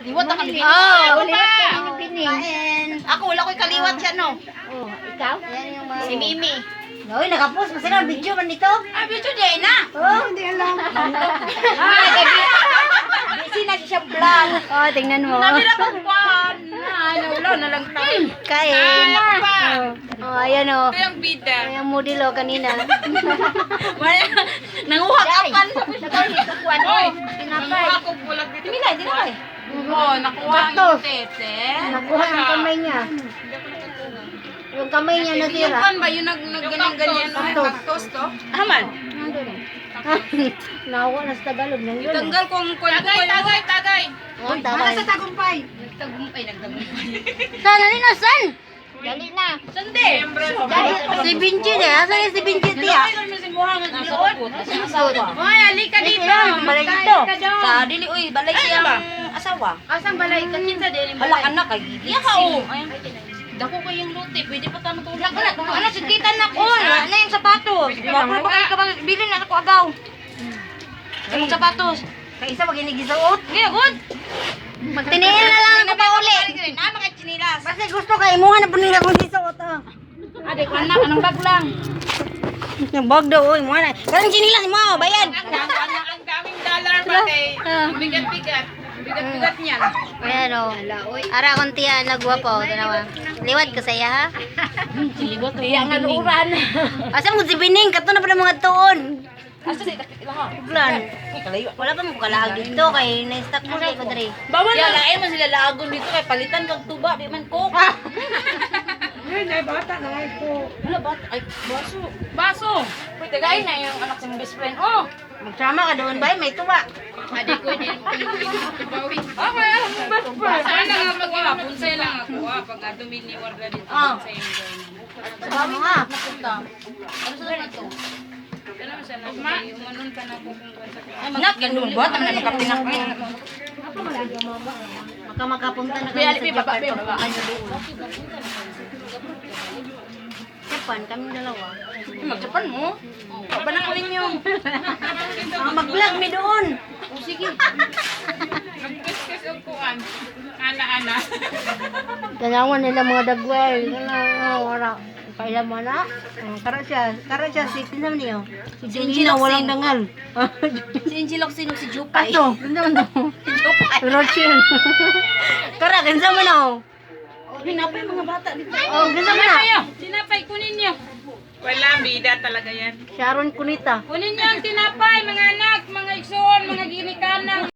Liwat na kami. Ako, wala ko'y kaliwat siya, no? Oh, ikaw? Si Mimi. Uy, nakapost. Masarap video man dito. Ah, video di na. Oh, hindi alam. Busy na siya vlog. Oh, tingnan mo. Nabila ko pan. Wala na lang tayo. Kain. Oh, ayan oh. Ito yung bida. Ayan model oh, kanina. Nanguha ka pan sa Tukuan oh. Nanguha ko bulag dito. Tinapay, tinapay. Oo, nakuha ang tete. Nakuha ang kamay niya. Yung kamay niya Yung nasira. pan ba? Yung nagganyan-ganyan. Nag-toast to? Haman. Nawa na sa Tagalog. Tanggal ko ang kwento ko. Tagay. Oh, tagay. Tagumpay. Nagtagumpay. Sana ni Nasan? Dali na. Sande. Si Binji de. Asan yung si Binji tiya? Hoy, alika dito. Balay dito. Sa dili uy, balay siya ang asawa. Asang balay ka kinsa dili mo. Hala anak kay gidi. Iya ka o. Dako ko yung luti, pwede pa ta matulog. Ano, sikitan na ko. Ano yung sapatos? Wala pa kayo kapag bilhin na ako agaw. Yung sapatos. Kaya isa wag inigisuot. Gaya good. Magtiniil na lang ako pa uli. Na mga chinilas. Basta gusto kay imuha na po nila kung isuot. Ade ko anak anong bag lang. Yung bag daw, imuha na. Karang chinilas mo, bayad. Ang daming dollar pa kay. Bigat-bigat. Bigat-bigat niyan. Ayan o. Ara akong tiya, nagwapo. Tanawa. Liwat ka saya ha? Liwat iya nga luuran. Asa mo si Bining? Kato na pa ng mga tuon. Asa di laha. Plan. Wala pa mo kalaag dito kay na-stack mo kay Kodre. Bawal na lain man sila laagon dito kay palitan kag tuba di man ko. Ay, bata na ito. Wala bata. Ay, baso. Baso. Pwede guys na yung anak ng best friend. Oh. Magsama ka doon ba? May tuwa. Adi ko din. Okay, best friend. Sana nga maghapon sa lang ako pag duminiwar na dito sa yung Sama nga. napunta. Ano sa ito? Ano sa na? Umanon ka na ko kung sa. Nak, ganun ba? Tama na makapinak mo. Makapunta na kami sa Japan. Japan, kami dalawa. Mag-Japan mo? Ba na ko ninyo? Mag-vlog mi doon. O sige. Nag-kiss-kiss ang kuan. Ana-ana. Dalawan nila mga dagway. Wala. Kailan mo na? Kara siya, si Tinam niyo. Si Junina walang dangal. Si Angelo sino si Jupay? Ato, ganda mo daw. Si Jupay. Rochil. Kara, ganda mo na. Hinapay mga bata dito. Oh, ganda mo na. Tinapay, kunin niyo. Wala, bida talaga yan. Sharon Kunita. Kunin niyo ang tinapay, mga anak, mga igsoon, mga ginikanan.